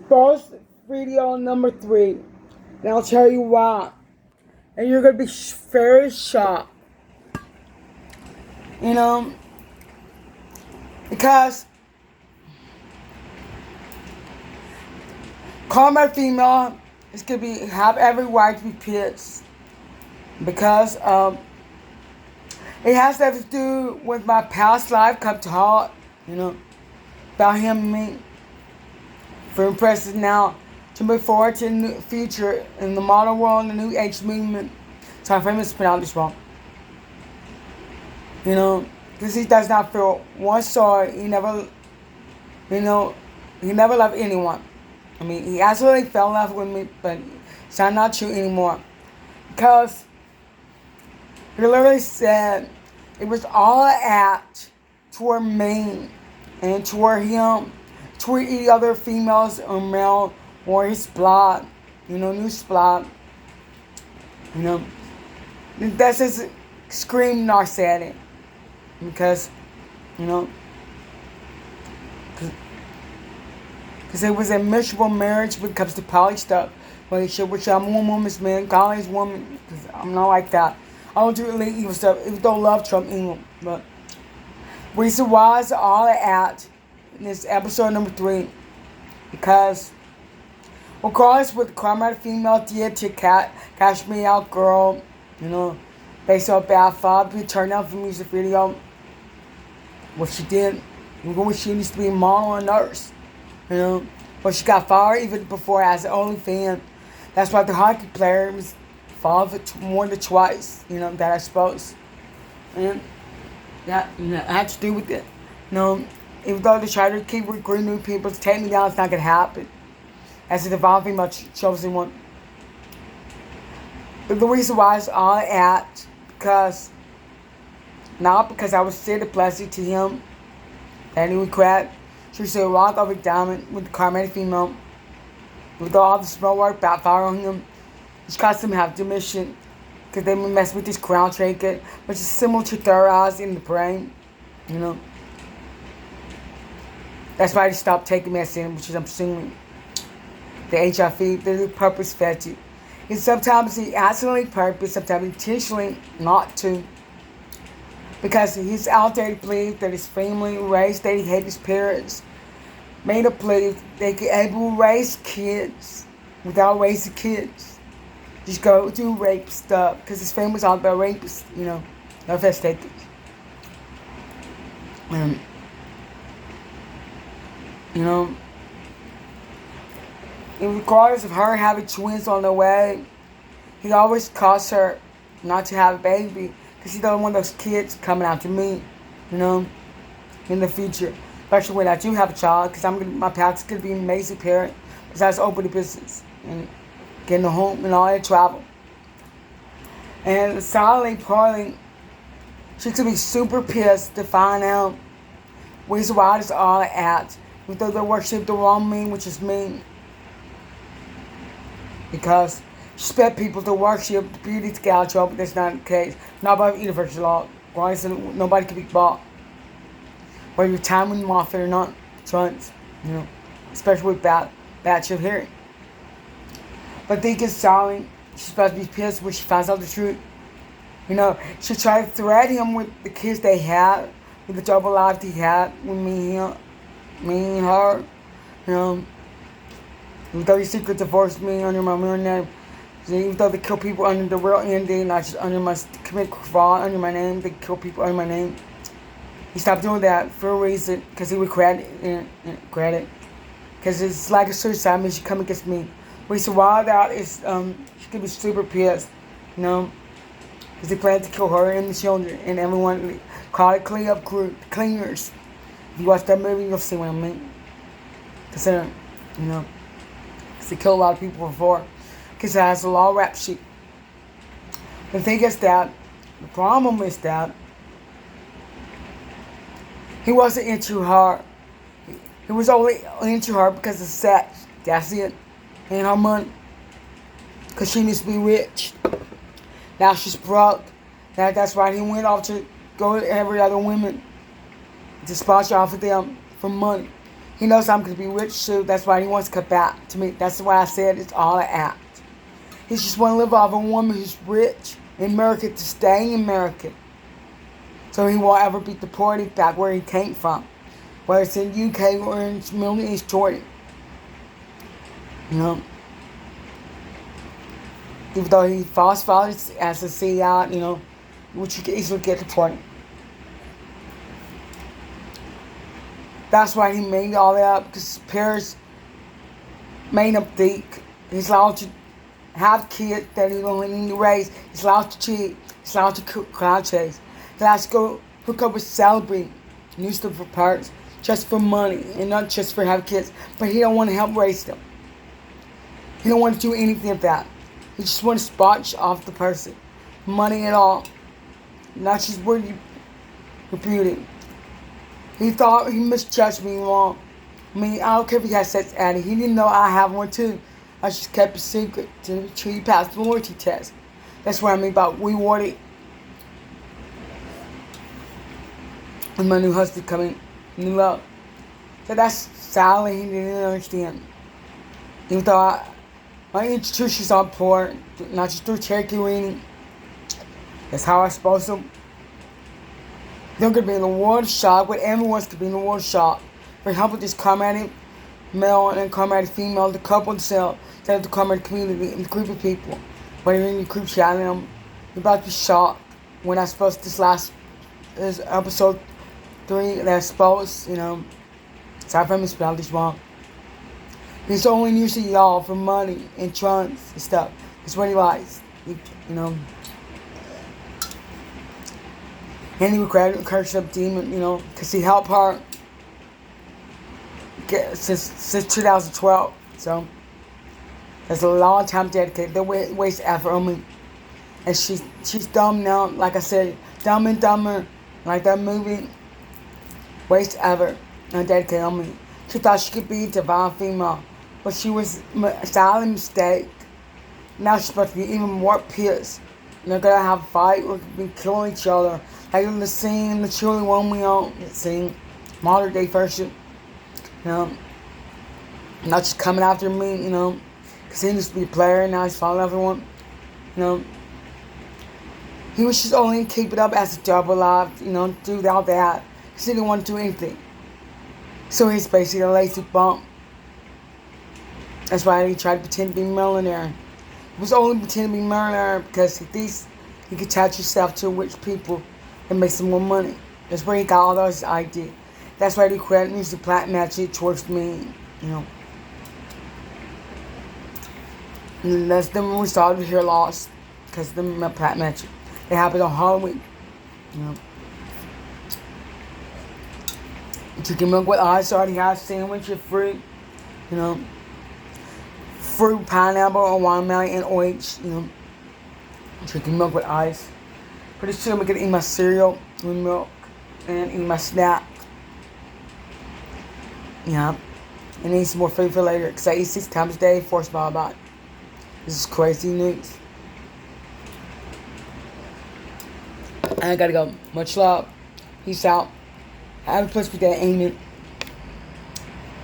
False video number 3. And I'll tell you why. And you're going to be very shocked. You know, because calling female is going to have every right to be pissed. Because it has to do with my past life come to heart, about him and me. For impressive now to move forward to the future in the modern world and the new age movement. So I'm famous to pronounce this wrong. Because he does not feel one sorry. He never loved anyone. I mean, he absolutely fell in love with me, but it's not true anymore. Because he literally said it was all an act toward me and toward him, toward any other females or male or his blood, new blood. That's just scream narcissistic. Because, because it was a miserable marriage when it comes to poly stuff. Relationship, which I'm one woman's man, Collins woman, because I'm not like that. I don't do really evil stuff, even though I love Trump evil. But reason why is all at in this episode number 3. Because regardless what the Carmel female did to Cash Me Out Girl, based on bad father, be turned down for music video. What she did, what she used to be a mom or a nurse, But she got fired even before as an OnlyFans. That's why the hockey player was fired more than twice, that I suppose. And that, had to do with it. Even though they try to keep recruiting new people to take me down, it's not going to happen. As a divine female chosen one. But the reason why is all at, not because I was still a blessing to him, that he would crack. She said rock over diamond with the Carmel female. With all the small work backfire on him. Which caused him to have demission. Because they would mess with his crown trinket, which is similar to third eyes in the brain. That's why they stopped taking medicine, which is I'm assuming the HIV, the purpose fetish. And sometimes he accidentally purpose, sometimes intentionally not to. Because he's out there to believe that his family raised, that he hated his parents. Made up believe they could able to raise kids without raising kids. Just go do rape stuff. Because his family's all about rapists, no offense taken. And regardless of her having twins on the way, he always caused her not to have a baby. Because he doesn't want those kids coming after me, in the future. Especially when I do have a child, because my path is going to be an amazing parent. Besides open the business and getting a home and all that travel. And silently, partly, she's going to be super pissed to find out reason why it's all at. Even though they worship the wrong me, which is me. Because she expect people to worship the beauty sculpture, but that's not the case. Not by universal law. Nobody can be bought. Whether you're time with Moffat or not. Trunks. Especially with bad shit hearing. But they get silent. She's supposed to be pissed when she finds out the truth. She tried to threaten him with the kids they had. With the double life he had with me and her. Even though he secret divorced me under my real name. Even though they kill people under the real ending, not just under my commit fraud under my name, they kill people under my name. He stopped doing that for a reason, because he would credit. Because it's like a suicide mission come against me. Reason why that is, she could be super pissed, because they plan to kill her and the children and everyone. Call it clean up crew, cleaners. If you watch that movie, you'll see what I mean. Consider, because they killed a lot of people before. Because it has a law rap sheet. The thing is that, the problem is that, he wasn't into her. He was only into her because of sex. That's it. And her money. Because she needs to be rich. Now she's broke. That's why he went off to go to every other woman. To sponsor off of them for money. He knows I'm going to be rich too. That's why he wants to cut back to me. That's why I said it's all an act. He just want to live off a woman who's rich in America to stay in America. So he won't ever be deported back where he came from. Whether it's in UK or in Middle East, Jordan. You know? Even though he falsified as a CIA, you know, which you can easily get deported. That's why he made all that up, because his parents made him think he's allowed to have kids that he don't need to raise. He's allowed to cheat. He's allowed to cloud chase. He's allowed to go hook up with celebrity, use them for parts, just for money, and not just for having kids. But he don't want to help raise them. He don't want to do anything of that. He just wants to sponge off the person. Money and all. Not just where you beauty. He thought he misjudged me wrong. I mean, I don't care if he has sex addict. He didn't know I have one too. I just kept it secret until he passed the loyalty test. That's what I mean about rewarding. And my new husband coming, new love. So that's sadly he didn't understand. Even though my institutions are poor, not just through Cherokee reading. That's how I supposed to. They're going to be in the world shock, but everyone's going to be in the world shock. For example, this karmatic male and karmatic female, the couple themselves, instead of the karmatic community and the group of people. When you're in your group chat, you're about to be shocked. When I supposed this episode 3, that I supposed, you know, sorry if I misspelled this wrong. He's only using y'all for money and trunks and stuff. That's what he likes, you know. And he would curse up demon, you know, because he helped her since 2012. So that's a long time dedicated. They waste effort on me. And she's dumb now, like I said, Dumb and Dumber, like that movie. Waste effort and dedicated on me. She thought she could be a divine female, but she was a silent mistake. Now she's supposed to be even more pissed. They're gonna have a fight or be killing each other. Like in the scene, the Chili One we own, scene, modern day version. You know, not just coming after me, you know, because he used to be a player and now he's following everyone. You know, he was just only keep it up as a double life, you know, do all that. He didn't want to do anything. So he's basically a lazy bump. That's why he tried to pretend to be a millionaire. He was only pretending to be a millionaire because he thinks he could attach himself to rich people and make some more money. That's where he got all those ideas. That's why he quit and used the black magic towards me, you know. And that's them when we started hair loss because of the black magic. It happened on Halloween, you know. Chicken milk with ice, already have sandwich and fruit, you know. Fruit, pineapple, or watermelon, and orange, you know. Drinking milk with ice. Pretty soon I'm gonna eat my cereal with milk and eat my snack. Yeah. And eat some more food for later. Because I eat 6 times a day, 4 small bite. This is crazy news. I gotta go. Much love. Peace out. Have a blessed day. Amen.